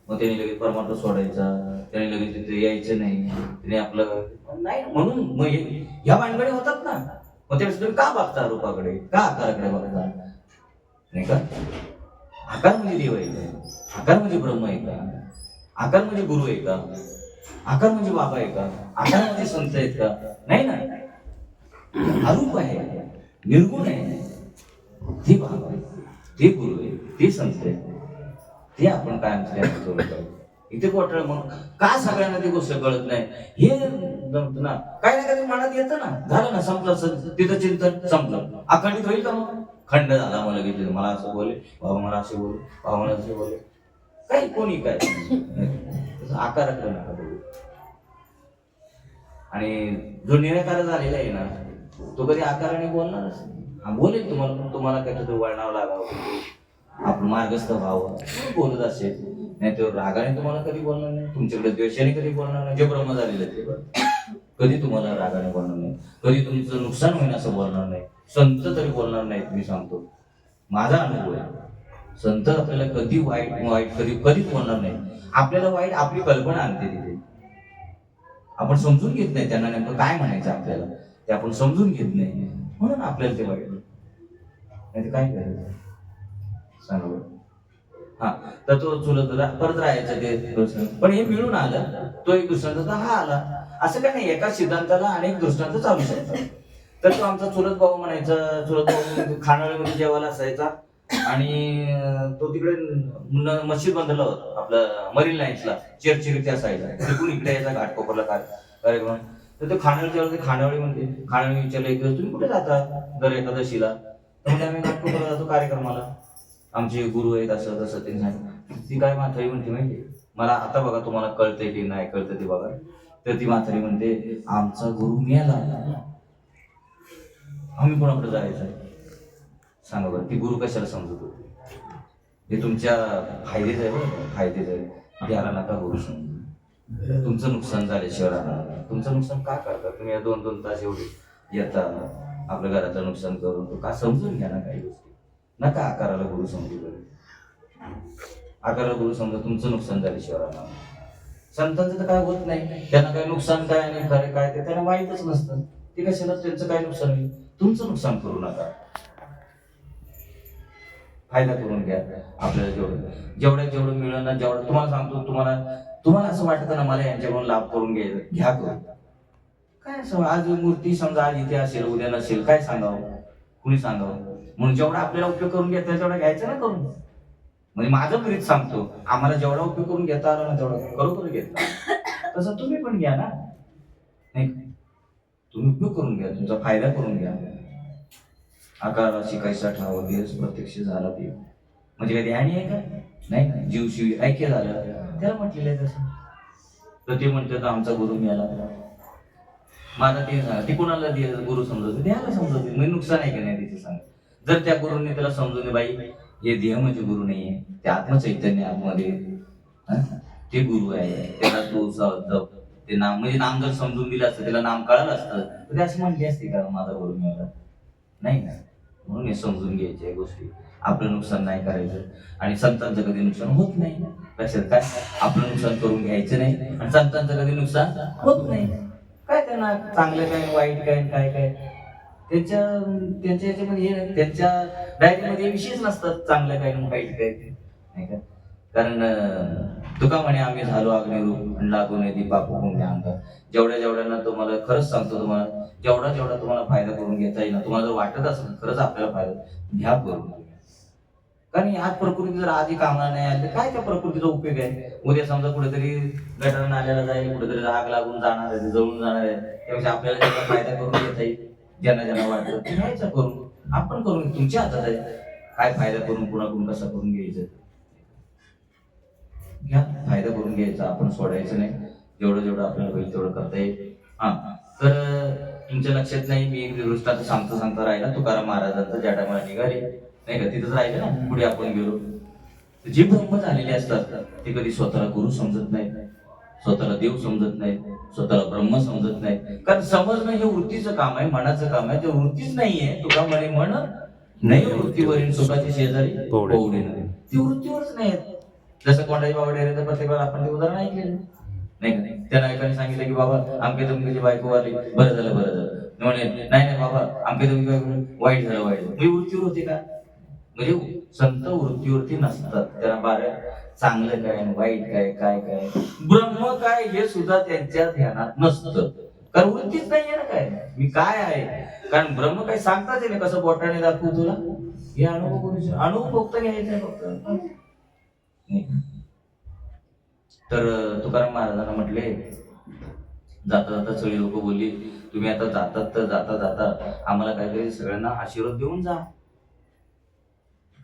मग त्याने लगेच परमार्थ सोडायचा, त्याने लगेच तिथे यायचं नाही, त्याने आपलं नाही म्हणून मग ह्या भानगडी होतात ना. मग त्यावेळेस तुम्ही का बघता रूपाकडे, का आकाराकडे बघता, नाही का? आकार म्हणजे देव आहे का? आकार म्हणजे ब्रह्म आहे का? आकार म्हणजे गुरु आहे का? आकार म्हणजे बाबा आहे का? आकार म्हणजे संत आहेत का? नाही ना. अरूप आहे, निर्गुण आहे. ते बाबा आहे, ते गुरु आहे, ते संत आहे, ते आपण काय आमच्या इथे घोटाळा. मग का सगळ्यांना ती गोष्ट कळत नाही हे जमतं ना. काही ना काही मनात येतं ना, झालं ना, संपलं तिथं चिंतन संपलं. अखंडित होईल का? मग खंड झाला. मला लगेच मला असं बोले, बाबा मला असे बोले, बाबा मला असे बोले, काही कोणी काय आकाराकडे नका बघू. आणि जो निराकार झालेला आहे ना, तो कधी आकाराने बोलणारच नाही. हा बोलेल तुम्हाला, तुम्हाला त्याच्यात वळणावं लागावं, आपण मार्गस्थ व्हावं बोलत असेल, नाही तर रागाने तुम्हाला कधी बोलणार नाही, तुमच्याकडे द्वेषाने कधी बोलणार नाही. जे ब्रह्म झालेलं आहे ते कधी तुम्हाला रागाने बोलणार नाही, कधी तुमचं नुकसान होईल असं बोलणार नाही. संत तरी बोलणार नाहीत, मी सांगतो, माझा अनुभव आहे. संत आपल्याला कधी वाईट कधीच बोलणार नाही. आपल्याला वाईट आपली कल्पना आणते तिथे, आपण समजून घेत नाही त्यांना नेमकं काय म्हणायचं आपल्याला, ते आपण समजून घेत नाही म्हणून आपल्याला ते वाईट. नाही तर काय करायचं सांगा बरं. हा, तर तो चुलत परत राहायचं ते, पण हे मिळून आलं, तो एक दृष्टांत हा आला. असं काय नाही, एका सिद्धांताला अनेक दृष्टांत चालू शकतात. तर तो आमचा चुलत भाऊ म्हणायचा, चुलत भाऊ खानावळीमध्ये जेवायला असायचा, आणि तो तिकडे मशीद बांधला होता आपलं मरीन लाईन्सला, चिरचिरी त्या साईडला, तिकडून इकडे यायचा घाटकोपरला कार्यक्रम. तर तो खानावळी म्हणते, खानावळी विचारलं एक दिवस, तुम्ही कुठे जाता दर एकादशीला? म्हणजे आम्ही घाटकोपरला जातो कार्यक्रमाला, आमचे गुरु आहेत असं तसं. ते नाही, ती काय म्हातारी म्हणते माहिती, मला आता बघा तुम्हाला कळतंय की नाही कळतं ते बघा. तर ती म्हातारी म्हणते, आमचा गुरु मेला, आम्ही कोणाकडे जायचं सांगा बरं. ती गुरु कशाला समजत होती? हे तुमच्या फायदेच आहे बरं, फायदेच आहे. त्याला नका गुरु समजू. तुमचं नुकसान झाले शहराला, तुमचं नुकसान का करता तुम्ही? 2-2 तास एवढे येता आपल्या घराचं नुकसान करून, तो का समजून घ्या ना काही गोष्टी. नका आकाराला गुरु समजू. आकाराला गुरु समजा, तुमचं नुकसान झाले शहराला. संतांचं तर काय होत नाही, त्यांना काय नुकसान काय आणि खरे काय ते त्यांना माहीतच नसतं. ते कशाला त्यांचं काय नुकसान होईल? तुमचं नुकसान करू नका, फायदा करून घ्या. आपल्याला जेवढं मिळेल ना, जेवढं तुम्हाला सांगतो, तुम्हाला असं वाटतं ना मला यांच्याकडून लाभ करून घ्या करून. काय असं आज मूर्ती समजा आज इथे असेल उद्या नसेल, काय सांगावं, कुणी सांगावं? म्हणून जेवढा आपल्याला उपयोग करून घेता तेवढा घ्यायचा ना करून. म्हणजे माझं प्रीत सांगतो, आम्हाला जेवढा उपयोग करून घेता आला ना तेवढा खरोखर घेता, तसं तुम्ही पण घ्या ना. नाही, तुम्ही उपयोग करून घ्या, तुमचा फायदा करून घ्या. आकाराला शिकायचा ठाव दिवस प्रत्यक्ष झाला ते म्हणजे काही ध्यानी आहे का? नाही ना, जीव शिव ऐक्य झालं त्याला म्हटलेलं आहे तसं. तर ते म्हणतात आमचा गुरु मिळाला. माझा ते सांगा, ती कोणाला गुरु समजवते? द्यायला समजवते. म्हणजे नुकसान आहे का नाही तिथे सांगा. जर त्या गुरुने त्याला समजवले, बाई हे देह म्हणजे गुरु नाहीये, ते आत्मचैतन्य आतमध्ये ते गुरु आहे, त्याला तू ते नाम म्हणजे नाम जर समजून दिलं असतं, त्याला नाम कळालं असतं तर ते असं म्हणली असते का माझा गुरु मिळाला? नाही ना. म्हणून हे समजून घ्यायच्या गोष्टी, आपलं नुकसान नाही करायचं. आणि संतांचं कधी नुकसान होत नाही. लक्षात काय, आपलं नुकसान करून घ्यायचं नाही, आणि संतांचं कधी नुकसान होत नाही. काय त्यांना चांगलं काय वाईट काय काय काय त्यांच्या याच्यामध्ये त्यांच्या डायरीमध्ये विषयच नसतात, चांगलं काय वाईट काय नाही का. कारण तुका म्हणे आम्ही झालो अग्निरूप आणि लागू नये ती पाप होऊन अंगात. जेवढ्यांना तुम्हाला खरंच सांगतो, तुम्हाला जेवढा तुम्हाला फायदा करून घेता येईल ना, तुम्हाला जर वाटत असेल खरंच आपल्याला फायदा घ्या करून. कारण आज प्रकृती जर आधी कामाला नाही आली तर काय त्या प्रकृतीचा उपयोग आहे? उद्या समजा कुठेतरी गटार नाल्याला जाईल, कुठेतरी आग लागून जाणार आहे, जळून जाणार आहे, त्यापेक्षा आपल्याला त्याचा फायदा करून घेता येईल. ज्यांना वाटतं ते घ्यायचं करून, आपण करून, तुमच्या हातात आहे काय फायदा करून कुणाकडून कसा करून घ्यायचं. घ्या, फायदा करून घ्यायचा, आपण सोडायचं नाही. जेवढं आपल्याला होईल तेवढं करता येईल. हा, तर तुमच्या लक्षात नाही, मी एक दृष्टांत सांगता राहिला तुकाराम महाराजांचा, ज्या टायमाला निघाले नाही का, तिथंच राहिलं ना. पुढे आपण गेलो, जे ब्रह्म झालेले असतात ते कधी स्वतःला गुरु समजत नाही, स्वतःला देव समजत नाही, स्वतःला ब्रह्म समजत नाही. कारण समजणं हे वृत्तीचं काम आहे, मनाचं काम आहे. ते वृत्तीच नाहीये. तुका म्हणे मन नाही वृत्तीवरील सुखाची शेजारी पवडे नाही. ती वृत्तीवरच नाही आहेत. जसं कोंडाजी बाबा डेरेचं प्रत्येक वेळा आपण ते उदाहरण ऐकलेलं नाही का नाही. त्या नायकाने सांगितलं की बाबा आमके तुमची बायको वाली बरं झालं बरं झालं. म्हणे नाही नाही बाबा आमके तुमची बायको वाईट झालं वाईट झालं. ही वृत्तीवर होती का? म्हणजे संत वृत्तीवरती नसतात. त्याला बारा चांगलं काय वाईट काय काय काय ब्रह्म काय हे सुद्धा त्यांच्या ध्यानात नसतं. कारण वृत्तीच नाहीये ना काय मी काय आहे. कारण ब्रह्म काय सांगताच येईल कसं बोटाने दाखवू तुला हे अनुभव करू अनुभव फक्त घ्यायचा फक्त. तर तुकाराम महाराजांना म्हटले जाता जाता सगळी लोक बोलली तुम्ही आता जातात तर जाता जाता आम्हाला काहीतरी सगळ्यांना आशीर्वाद देऊन जा.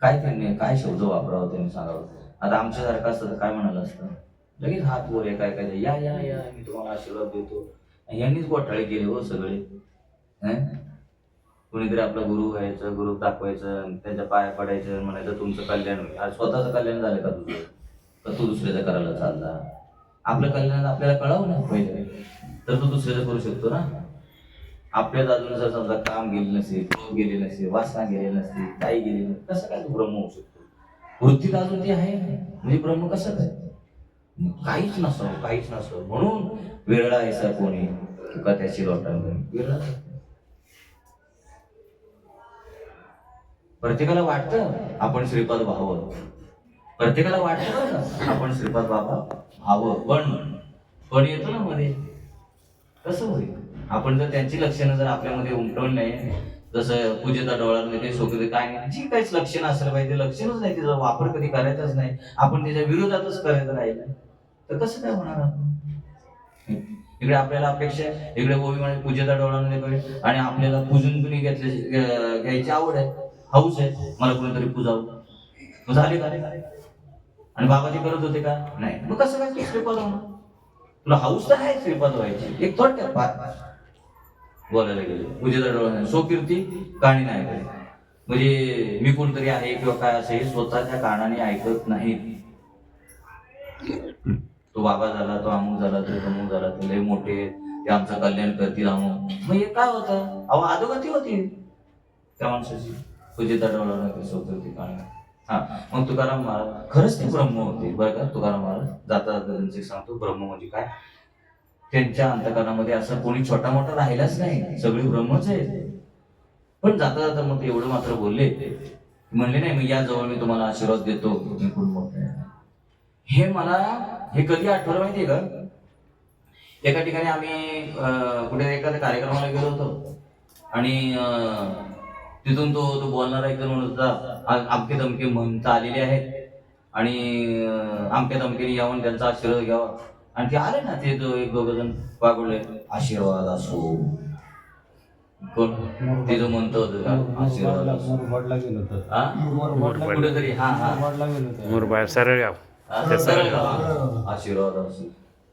काय त्यांनी काय शब्द वापरावं त्यांनी सांगावं. आता आमच्यासारखं असतं तर काय म्हणालं असतं लगेच हात वर आहे काय काय या या या मी तुम्हाला आशीर्वाद देतो. यांनीच घोटाळे केले हो सगळे. कोणीतरी आपला गुरु व्हायचं गुरु दाखवायचं त्यांच्या पाया पडायचं म्हणायचं तुमचं कल्याण होईल. आज स्वतःचं कल्याण झालं का तुझं का तू दुसऱ्याचं करायला चालला. आपलं कल्याण आपल्याला कळावं ना पहिले तर तू दुसऱ्याचं करू शकतो ना. आपल्याच अजून जर समजा काम गेले नसेल क्रोध गेले नसेल वासना गेले नसते काही गेले नसते कसं काय तू ब्रह्म होऊ शकतो. वृत्तीत अजून ते आहे म्हणजे ब्रह्म कसं काय काहीच नसावं काहीच नसावं. म्हणून वेगळा ऐसा कोणी तुका त्याची लोटांगण वेगळा. प्रत्येकाला वाटतं आपण श्रीपाद व्हावं. प्रत्येकाला वाटतं आपण श्रीपाद बाबा व्हावं. पण येतो ना मध्ये कसं होईल. आपण जर त्यांची लक्षणं जर आपल्यामध्ये उमटवली नाही जसं पूजेचा डोळ्यामध्ये काही सोबत काय नाही जी काहीच लक्षणं असायला पाहिजे लक्षणच नाही तिचा वापर कधी करायचाच नाही आपण त्याच्या विरोधातच करायचं राहिलं तर कसं काय होणार. आपण इकडे आपल्याला अपेक्षा आहे इकडे ओवी म्हणजे पूजेचा डोळ्यामध्ये आणि आपल्याला पूजून कुणी घ्यायची आवड आहे हौस आहे मला कोणीतरी पूजावं झाले का आणि बाबाजी करत होते का नाही. मग कसं काय श्रीपाद होणार. तुला हौस तर आहे श्रीपाद व्हायची एक थोडक्यात बोलायला गेले पूजेचा डोळा स्वकीर्ती काणी नाही करे म्हणजे मी कोणतरी आहे किंवा काय असेल स्वतःच्या कानाने ऐकत नाही. तो बाबा झाला तो अमुक झाला तो तमुक झाला ते लय मोठे ते आमचं कल्याण करतील अमुक. मग हे काय होतं अहो अधोगती होती त्या माणसाची पूजेचा डोळा नाही स्वकीर्ती काणी. हा मग तुकाराम महाराज खरंच ते ब्रह्म होते बरं का. तुकाराम महाराज जाता जाता सांगतो ब्रह्म म्हणजे काय. त्यांच्या अंतकरणामध्ये असं कोणी छोटा मोठा राहिलाच नाही सगळे ब्रह्मच आहे. पण जाता जाता मग एवढं मात्र बोलले म्हणले नाही मी या जवळ मी तुम्हाला आशीर्वाद देतो मी खूप मोठे. हे मला हे कधी आठवलं माहितीये का. एका ठिकाणी आम्ही कुठे एखाद्या कार्यक्रमाला गेलो होतो आणि तिथून तो बोलणारा एकदम म्हणत होता अमके दमके म्हणता आलेले आहेत आणि अमक्या दमकेने यावून त्यांचा आशीर्वाद घ्यावा. आणि ते आले ना ते एक दोघ जण पागवले आशीर्वाद असो कोण ते जो म्हणतो आशीर्वाद असो कुठेतरी मुरबाड सरळ गाव आशीर्वाद असो.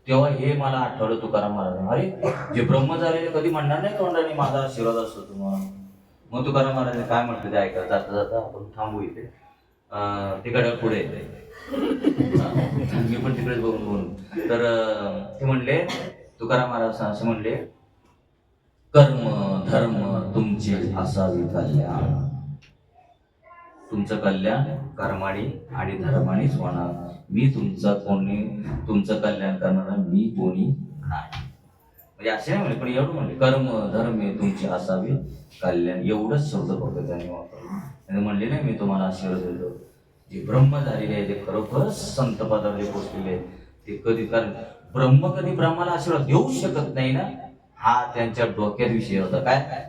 तेव्हा हे मला आठवलं तुकाराम महाराज अरे जे ब्रह्म झालेले कधी म्हणणार नाही तोंडाने माझा आशीर्वाद असतो तुम्हाला. मग तुकाराम महाराज काय म्हटलं ते ऐका जाता जाता आपण थांबू इथे ते गड्या पुढे येते मी पण तिकडेच बघून बोलून. तर ते म्हणले तुकाराम महाराज असे म्हणले कर्म धर्म तुमचे असावी कल्याण. तुमचं कल्याण कर्माने आणि धर्मानेच होणार. मी तुमचं कल्याण करणारा मी कोणी नाही. म्हणजे असे नाही म्हणले पण एवढं म्हणले कर्म धर्म तुमचे असावे कल्याण एवढंच शब्द फक्त त्यांनी वापरले. म्हणले नाही मी तुम्हाला आशीर्वाद देतो. जे ब्रह्म झालेले आहे ते खरोखरच संत पदावर पोचलेले आहेत ते कधी कारण ब्रह्म कधी ब्रह्माला आशीर्वाद देऊ शकत नाही ना हा त्यांच्या डोक्यात विषय होता. काय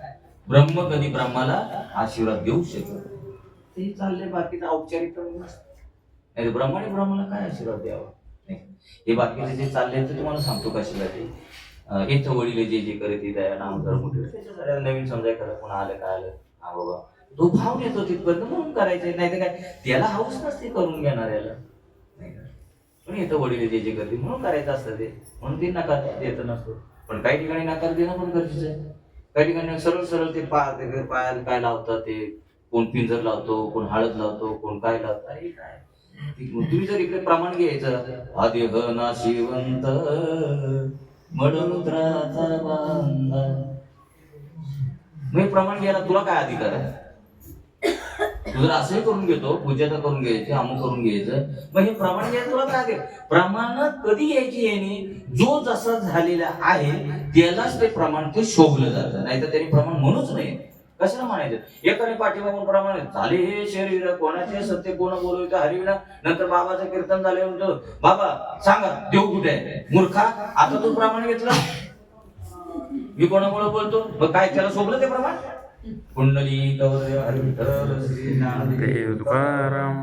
ब्रह्म कधी ब्रह्माला आशीर्वाद देऊ शकत ते चाललंय बाकीचं औपचारिक नाही. ब्रह्माने ब्रह्माला काय आशीर्वाद द्यावा नाही. हे बाकीचे जे चालले ते तुम्हाला सांगतो कशासाठी. इथं वडील जे जे करत दया नाम धर्म त्याच्या नवीन समजाय करा कोण आलं काय आलं हा बाबा तो भाव नेतो तिथपर्यंत म्हणून करायचे नाही तर काय त्याला हाऊस नसते करून घेणाऱ्याला नाही का. पण इथं वडील जे जे करते म्हणून करायचं असतं ते म्हणून ते नकार देत नसतो. पण काही ठिकाणी नकार देणं पण गरजेचं आहे. काही ठिकाणी सरळ सरळ ते पायाला काय लावतात ते कोण पिंजर लावतो कोण हळद लावतो कोण काय लावतो. अरे काय तुम्ही जर इकडे प्रमाण घ्यायचं आदेह नाशिवंत मडमुद्राचा बांधा मग प्रमाण घ्यायला तुला काय अधिकार आहे. तू जर असंही करून घेतो, पूजा तर करून घ्यायची, अमुक करून घ्यायचं, मग हे प्रमाण घ्यायचं तुला काय आहे? प्रमाण कधी घ्यायची याने, जो जसा झालेला आहे त्यालाच ते प्रमाण ते शोभलं जातं, नाही तर त्यांनी प्रमाण म्हणूच नाही. कशाला म्हणायचं एकाने पाठीमागून प्रमाण झाले हे शरीर कोणाचे सत्य कोण बोलवतं हरिविना. नंतर बाबाचं कीर्तन झाले म्हणतो बाबा सांगा देव कुठे आहे, मूर्खा आता तू प्रमाण घेतलं, मी कोणामुळे बोलतो, मग काय त्याला शोभलं ते प्रमाण? कुंडली हरी विठ्ठल श्री ज्ञानदेव तुकाराम